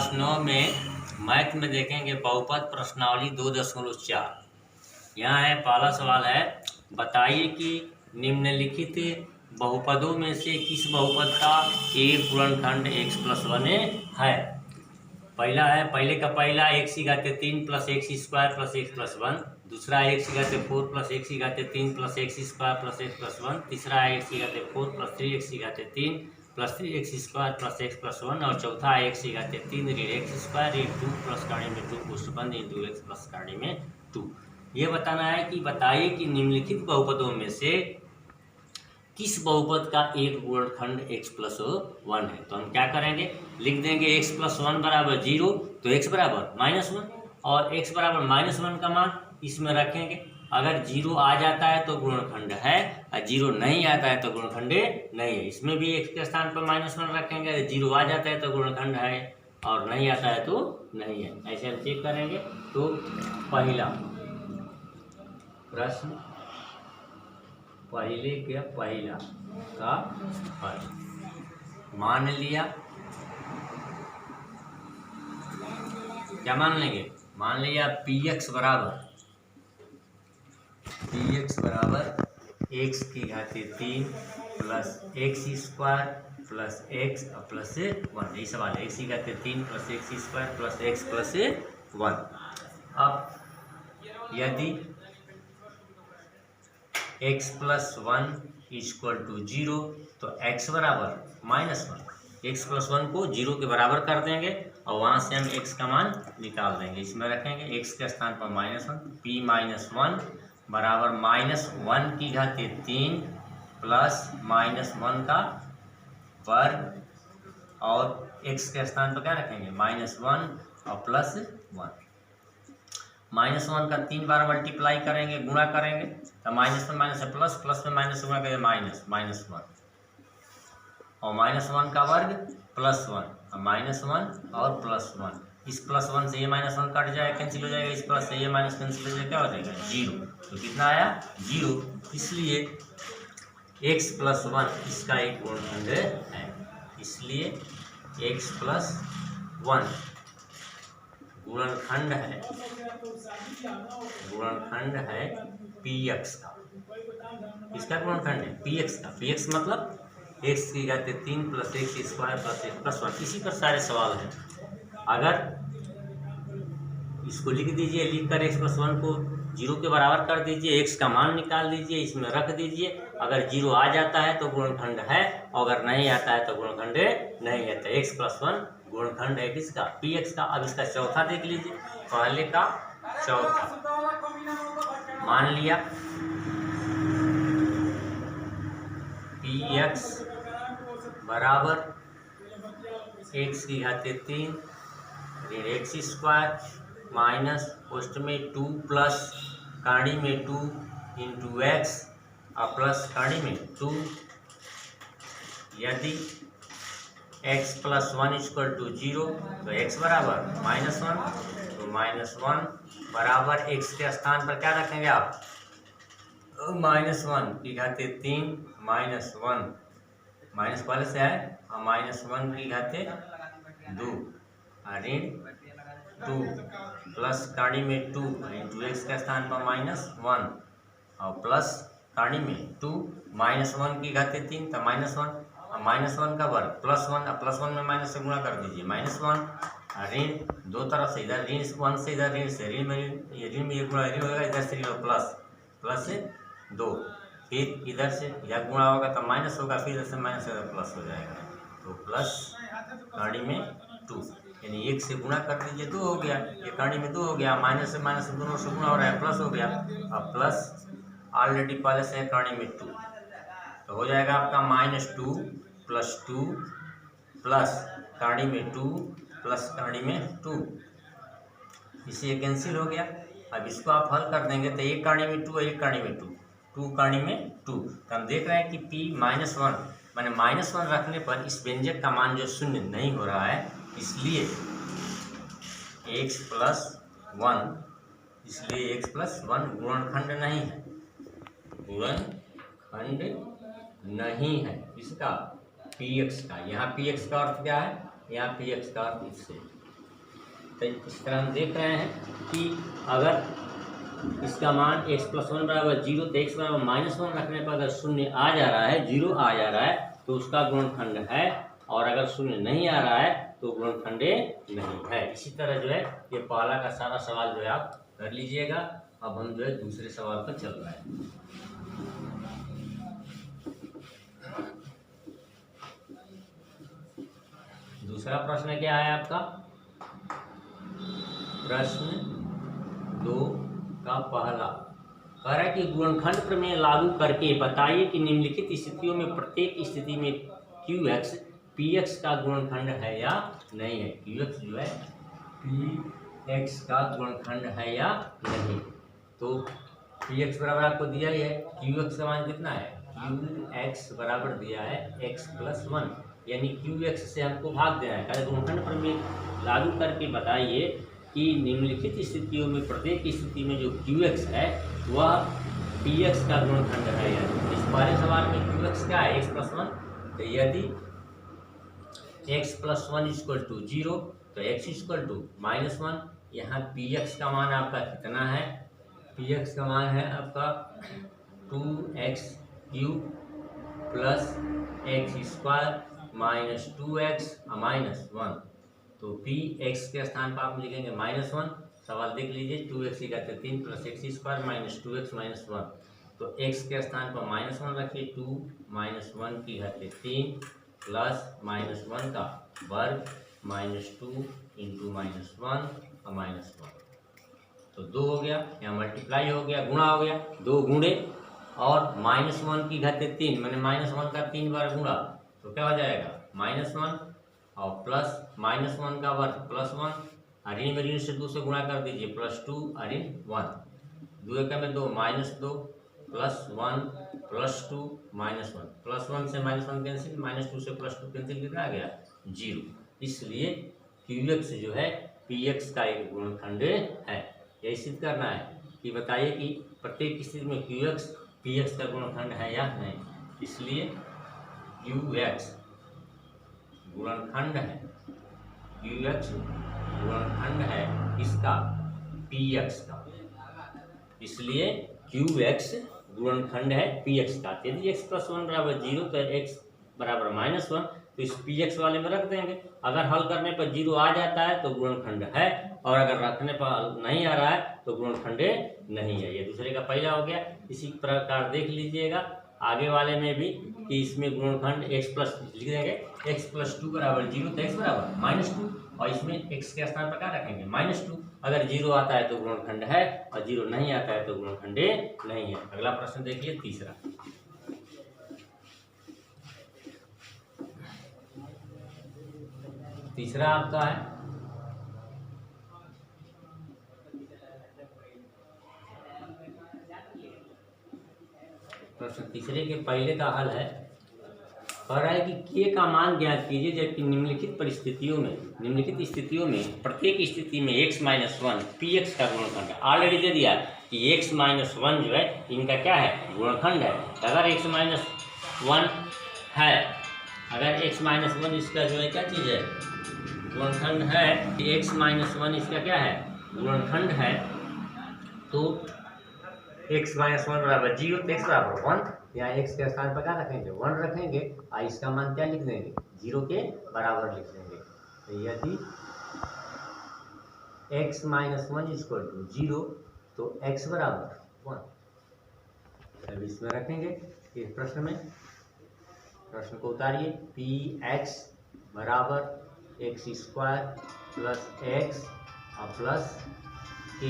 Class 9 में math में देखेंगे बहुपद प्रश्नावली 2.4। यहाँ है पहला सवाल है, बताइए कि निम्नलिखित बहुपदों में से किस बहुपद का एक गुणनखंड x+1 है। पहला है, पहले का पहला x³ plus x² plus x+1, दूसरा x⁴ plus x3 plus x² plus x+1, तीसरा x⁴ plus 3x3 plus 3x² plus x+1 और चौथा x3 ऋण x² ऋण 2 प्लस कड़ी में 2 पुष्टबंध इंटू x प्लस कड़ी में 2। ये बताना है कि बताइए कि निम्नलिखित बहुपदों में से किस बहुपद का एक गुणनखंड x+1 है। तो हम क्या करेंगे, लिख देंगे x+1 बराबर 0, तो x बराबर -1 और x बराबर -1 का मान इसमें रखेंगे। अगर 0 आ जाता है तो गुणनखंड है और 0 नहीं आता है तो गुणनखंड नहीं है। इसमें भी x के स्थान पर -1 रखेंगे, 0 आ जाता है तो गुणनखंड है और नहीं आता है तो नहीं है। ऐसे हम चेक करेंगे। तो पहला प्रश्न, पहले के पहला का हल मान लिया। क्या मान लेंगे, मान लिया px बराबर x³ plus x² plus x plus 1। यही सवाल है, x³ plus x² plus x plus 1। अब यदि x+1 = 0 तो x बराबर -1, x+1 को 0 के बराबर कर देंगे और वहाँ से हम x का मान निकाल देंगे। इसमें रखेंगे x के स्थान पर -1, p-1 बराबर -1³ प्लस -1 का वर्ग और x के स्थान पर क्या रखेंगे, -1 और प्लस 1। -1 का 3 बार मल्टीप्लाई करेंगे, गुणा करेंगे तो -1 माइनस है प्लस, प्लस में माइनस गुणा करेंगे -1 और -1 का वर्ग +1 और -1 और +1। इस +1 से ये -1 कट जाएगा, कैंसिल हो जाएगा। इस प्लस से ये माइनस कैंसिल हो जाएगा, क्या हो जाएगा 0। तो कितना आया 0। इसलिए x+1 इसका एक गुणनखंड है। इसलिए x+1 गुणनखंड है px का। इसका गुणनखंड है px का। px मतलब x³ plus x² plus x+1। इसी पर सारे सवाल हैं। अगर इसको लिख दीजिए, लिख कर x+1 को 0 के बराबर कर दीजिए, x का मान निकाल दीजिए, इसमें रख दीजिए। अगर 0 आ जाता है तो गुणनखंड है और अगर नहीं आता है तो गुणनखंड नहीं है। तो x+1 गुणनखंड है किसका, px का। अब इसका चौथा देख लीजिए, पहले का चौथा। मान लिया px बराबर x³ ऋण x² माइनस पोस्ट में 2 प्लस कड़ी में 2 इंटू x और प्लस कड़ी में 2। यदि x+1 = 0 तो x बराबर -1, तो -1 बराबर x के स्थान पर क्या रखेंगे आप, -1³ -1 माइनस पहले से है और -1³ 2 ऋण 2 प्लस कड़ी में 2 इंटू x के स्थान पर -1 और प्लस कड़ी में 2 -1³ तो -1 और -1 का वर्ग +1 और +1 में माइनस से गुणा कर दीजिए, -1 ऋण 2 तरफ से, इधर ऋण 1 से इधर ऋण से, ऋण में ये ऋण में ये गुणा ऋण होगा, इधर से ऋण प्लस 2, फिर इधर से यह गुणा होगा तो माइनस होगा, फिर इधर से माइनस होगा प्लस हो जाएगा। तो प्लस कड़ी में 2 यानी 1 से गुणा कर दीजिए, 2 हो गया। ये कड़ी में 2 हो गया, माइनस से माइनस दोनों से गुणा हो रहा है, प्लस हो गया। अब प्लस ऑलरेडी पहले से है कड़ी में 2, तो हो जाएगा आपका -2 + 2 प्लस कड़ी में 2 प्लस कड़ी में 2। इसे ये कैंसिल हो गया। अब इसको आप हल कर देंगे तो एक कड़ी में 2 और एक कड़ी में 2, 2 कड़ी में 2। तो हम देख रहे हैं कि p-1 माने -1 रखने पर इस व्यंजक का मान जो शून्य नहीं हो रहा है, इसलिए x+1 गुणनखंड नहीं है, गुणनखंड नहीं है इसका px का। यहाँ px का अर्थ क्या है, यहाँ px का अर्थ इससे तो इस तरह हम देख रहे हैं कि अगर इसका मान x + 1 बराबर 0 तो x बराबर -1 रखने पर अगर शून्य आ जा रहा है, 0 आ जा रहा है तो उसका गुणनखंड है, और अगर शून्य नहीं आ रहा है तो गुणनखंडे नहीं है। इसी तरह जो है ये पहला का सारा सवाल जो है आप कर लीजिएगा। अब हम जो है दूसरे सवाल पर चल रहे हैं। दूसरा प्रश्न क्या है आपका? प्रश्न 2 का पहला कह रहा है कि गुणनखंड प्रमेय लागू करके बताइए कि निम्नलिखित स्थितियों में प्रत्येक स्थिति में QX PX का गुणनखंड है या नहीं है। QX जो है PX का गुणनखंड है या नहीं। तो PX बराबर आपको दिया ही है, QX का मान कितना है? QX बराबर दिया है x + 1, यानी QX से हमको भाग देना है। गुणनखंड प्रमेय लागू करके बताइए कि निम्नलिखित स्थितियों में प्रत्येक स्थिति में जो QX है वह PX का गुणनखंड है या नहीं। इस पहले सवाल में QX क्या है? x + 1। तो यदि x + 1 = 0 तो x = -1। यहाँ PX का मान आपका कितना है? PX का मान है आपका 2x³ + x² - 2x - 1। तो Px के स्थान पर आप लिखेंगे -1। सवाल देख लीजिए, 2x की घात 3 + x² - 2x - 1। तो x के स्थान पर -1 रखिए, 2 - 1 की घात 3 प्लस -1 का वर्ग -2 × -1 और -1। तो 2 हो गया, यहाँ मल्टीप्लाई हो गया, गुणा हो गया, 2 गुणे और -1 की घात 3 मैंने -1 का 3 बार गुणा तो क्या हो जाएगा? -1 और प्लस -1 का वर्ग +1, ऋण में ऋण से 2 से गुणा कर दीजिए, +2 ऋण 1, 2 एकम में 2 -2 +1 +2 -1, +1 से -1 कैंसिल, -2 से +2 कैंसिल, कितना आ गया? 0। इसलिए QX जो है PX का एक गुणनखंड है। यही सिद्ध करना है कि बताइए कि प्रत्येक स्थिति में QX PX का गुणनखंड है या नहीं। इसलिए QX गुणनखंड है, QX गुणनखंड है इसका PX का। इसलिए QX गुणनखंड है PX का। यदि x + 1 बराबर 0 तो x बराबर -1 तो इस PX वाले में रख देंगे। अगर हल करने पर 0 आ जाता है तो गुणनखंड है, और अगर रखने पर नहीं आ रहा है तो गुणनखंड नहीं है। ये दूसरे का पहला हो गया। इसी प्रकार देख लीजिएगा आगे वाले में भी कि इसमें गुणनखंड x+ लिख देंगे, x + 2 बराबर 0 तो x बराबर -2, और इसमें x के स्थान पर क्या रखेंगे? -2। अगर 0 आता है तो गुणनखंड है, और 0 नहीं आता है तो गुणनखंड नहीं है। अगला प्रश्न देखिए, तीसरा। तीसरा आपका है प्रश्न तीसरे के पहले का हल है। कह रहा है कि k का मान ज्ञात कीजिए जबकि निम्नलिखित स्थितियों में प्रत्येक स्थिति में x - 1 PX का गुणनखंड है। ऑलरेडी दे दिया कि x - 1 जो है इनका क्या है? गुणनखंड है। अगर x - 1 है, अगर x - 1 इसका जो है क्या चीज़ है? गुणनखंड है। x - 1 इसका क्या है? गुणनखंड है। तो x - 1 बराबर 0 तो x बराबर 1, यहाँ x के स्थान पर क्या रखेंगे? 1 रखेंगे, और इसका मान क्या लिख देंगे? 0 के बराबर लिख देंगे। तो यदि x - 1 = 0 तो x बराबर 1। अब इसमें रखेंगे इस प्रश्न में, प्रश्न को उतारिए। PX बराबर x² + x और +k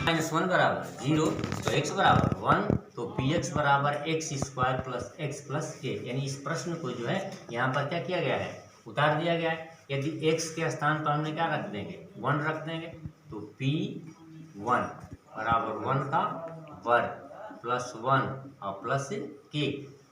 -1 बराबर 0 तो x बराबर 1, तो PX बराबर x² + x + k, यानी इस प्रश्न को जो है यहाँ पर क्या किया गया है? उतार दिया गया है। यदि x के स्थान पर हमने क्या रख देंगे? 1 रख देंगे, तो P1 बराबर 1 का वर्ग +1 और +k।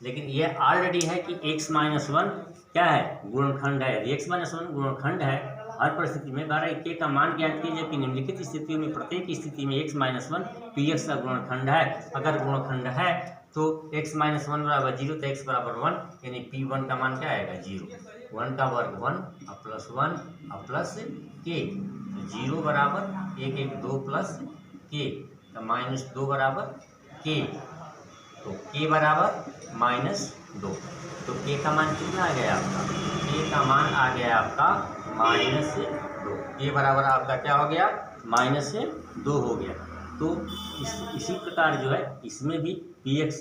लेकिन यह ऑलरेडी है कि x - 1 क्या है? गुणनखंड है। यदि x - 1 गुणनखंड है, हर परिस्थिति में k का मान ज्ञात कीजिए कि निम्नलिखित स्थितियों में प्रत्येक स्थिति में x - 1 PX का गुणनखंड है। अगर गुणनखंड है तो x - 1 बराबर 0 तो x बराबर 1, यानी P1 का मान क्या आएगा? 0। 1 का वर्ग 1 और प्लस 1 और प्लस के, तो 0 बराबर 1 1 2 प्लस के, तो -2 बराबर के, तो के बराबर -2। तो के का मान कितना आ गया आपका? के का मान आ गया आपका -2। के बराबर आपका क्या हो गया? -2 हो गया। तो इसी प्रकार जो है इसमें भी px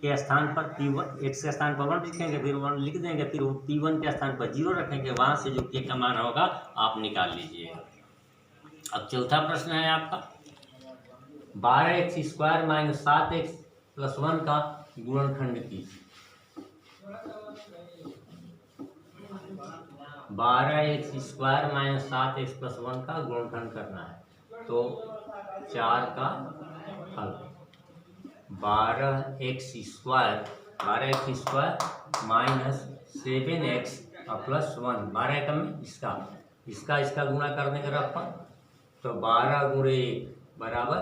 के स्थान पर p1 x के स्थान पर 1 लिखेंगे, फिर 1 लिख देंगे, फिर p1 के स्थान पर 0 रखेंगे, वहां से जो के का मान होगा आप निकाल लीजिएगा। अब चौथा प्रश्न है आपका 12x² - 7x + 1 का गुणनखंड कीजिए। 12x² - 7x + 1 का गुणनखंड करना है। तो 4 का हल 12x² - 7x + 1, 12 एकम इसका गुणा करने का रफा, तो 12 गुणे बराबर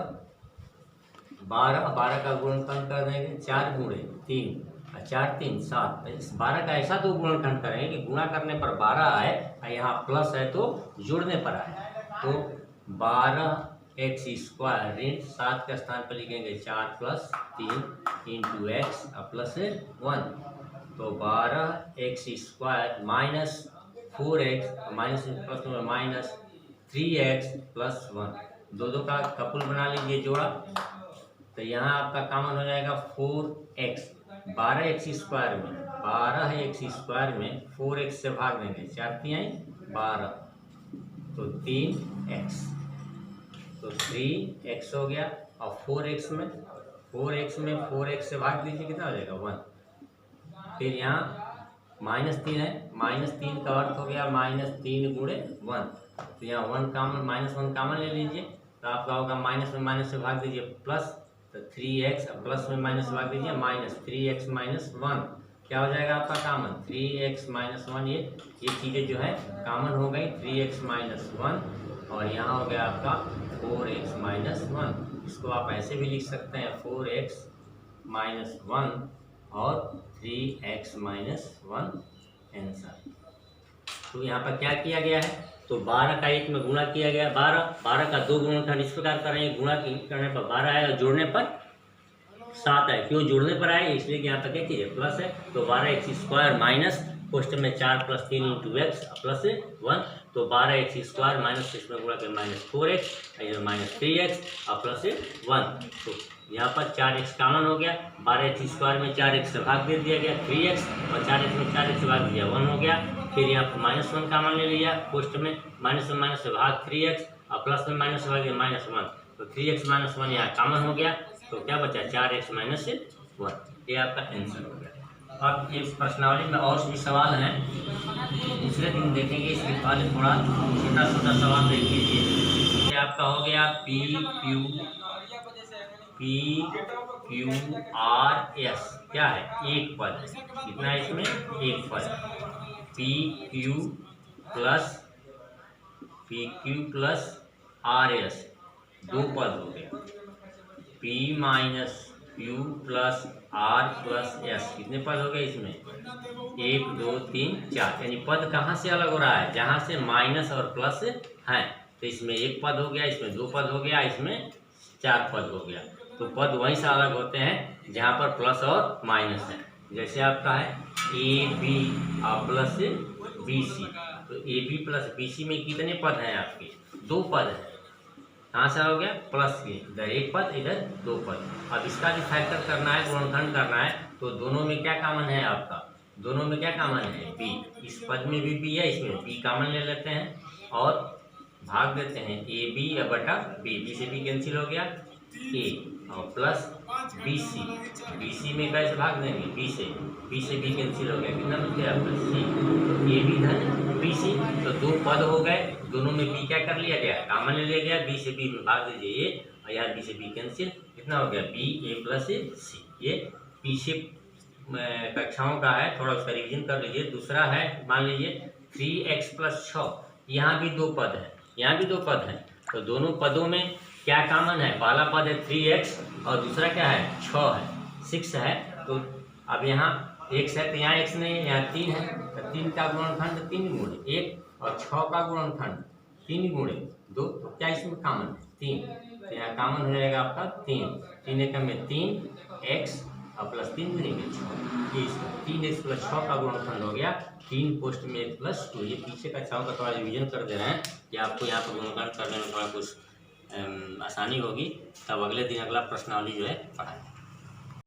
12 का गुणनखंड कर देंगे 4 गुणे 3 और 4 3 7। इस 12 का ऐसा तो गुणनखंड करेंगे कि गुणा करने पर 12 आए और यहाँ प्लस है तो जोड़ने पर आए। तो 12x² ऋण 7 के स्थान पर लिखेंगे 4 + 3 × x प्लस 1, तो 12x² - 4x -3x + 1, दो का कपुल बना लीजिए जोड़ा, तो यहाँ आपका कॉमन हो जाएगा 4x। 12x² में 4x से भाग देंगे, 4 × 12, तो 3x, तो 3x हो गया। और 4x में 4x से भाग दीजिए, कितना हो जाएगा 1। फिर यहाँ -3 है, -3 का अर्थ हो गया -3 गुणे 1, तो यहाँ 1 कॉमन ले लीजिए, तो आपका होगा माइनस में माइनस से भाग दीजिए प्लस, तो 3x, प्लस में माइनस भाग दीजिए माइनस, 3x - 1 क्या हो जाएगा आपका कॉमन 3x - 1। ये चीज़ें जो है कॉमन हो गई, 3x - 1 और यहाँ हो गया आपका 4x - 1। इसको आप ऐसे भी लिख सकते हैं 4x - 1 और 3x - 1 आंसर। तो यहाँ पर क्या किया गया है, तो 12 का 1 में गुणा किया गया, 12 का 2 गुणनखंड इस प्रकार करेंगे, गुणा करने पर 12 आए और जोड़ने पर 7 आए। क्यों जोड़ने पर आए, इसलिए कि यहाँ पर क्या कीजिए प्लस है, तो 12x² माइनस पोस्ट में 4 + 3 × x प्लस 1, तो 12x² माइनस इसमें गुणा कर -4x -3x और प्लस 1, तो यहाँ पर 4x कॉमन हो गया, 12x² में 4x से भाग दे दिया गया 3x और 4x में 4x से भाग दिया 1 हो गया। फिर यहाँ पर -1 कॉमन ले लिया, पोस्ट में माइनस में माइनस से भाग 3x और प्लस में माइनस से भाग दिया -1, तो 3x - 1 यहाँ कॉमन हो गया, तो क्या बचा 4x - 1, ये आपका आंसर हो गया। अब इस प्रश्नावली में और भी सवाल हैं, दूसरे दिन देखेंगे, इसके पहले थोड़ा छोटा सवाल देख लीजिए। ये आपका हो गया PQRS, क्या है एक पद, कितना है इसमें एक पद, PQ प्लस RS दो पद हो गया, P - Q plus R plus S कितने पद हो गए इसमें 1 2 3 4, यानी पद कहाँ से अलग हो रहा है, जहाँ से माइनस और प्लस है, तो इसमें 1 पद हो गया, इसमें 2 पद हो गया, इसमें 4 पद हो गया। तो पद वहीं से अलग होते हैं जहाँ पर प्लस और माइनस है। जैसे आपका है AB प्लस BC, तो AB प्लस BC में कितने पद हैं आपके 2 पद हैं, कहाँ से हो गया प्लस के, इधर 1 पद इधर 2 पद। अब इसका भी फैक्टर करना है, गुणनखंड करना है, तो दोनों में क्या कॉमन है आपका, दोनों में क्या कॉमन है B, इस पद में भी B है, इसमें B कॉमन ले लेते हैं और भाग देते हैं AB बटा B, B से B कैंसिल हो गया A और प्लस BC में कैसे भाग देंगे B से B कैंसिल हो गया, कितना बच गया आपका C, तो AB धन BC, तो 2 पद हो गए, दोनों में B क्या कर लिया गया कॉमन ले लिया गया, B से B में भाग दीजिए A और यहाँ B से B कैंसिल, कितना हो गया BA प्लस C। ये पीछे कक्षाओं का है, थोड़ा उसका रिविजन कर लीजिए। दूसरा है मान लीजिए 3x + 6, यहाँ भी 2 पद है, यहाँ भी 2 पद है, तो दोनों पदों में क्या कॉमन है, पहला पद है 3x और दूसरा क्या है 6 है 6 है, तो अब यहाँ एक्स है तो यहाँ एक्स नहीं है, यहाँ 3 है तो 3 का गुणनखंड 3 गुणे 1 और 6 का गुणनखंड 3 गुणे 2, तो क्या इसमें कॉमन है 3, तो यहाँ कॉमन हो जाएगा आपका 3 एकम में 3 एक्स और प्लस 3 गुणे में 6, 3x प्लस 6 का गुणनखंड हो गया 3 पोस्ट में 1 प्लस 2। ये पीछे का 6 का थोड़ा रिविजन कर दे रहे हैं कि आपको यहाँ पर गुणनखंड करने में थोड़ा कुछ आसानी होगी, तब अगले दिन अगला प्रश्नावली जो है पढ़ाएं।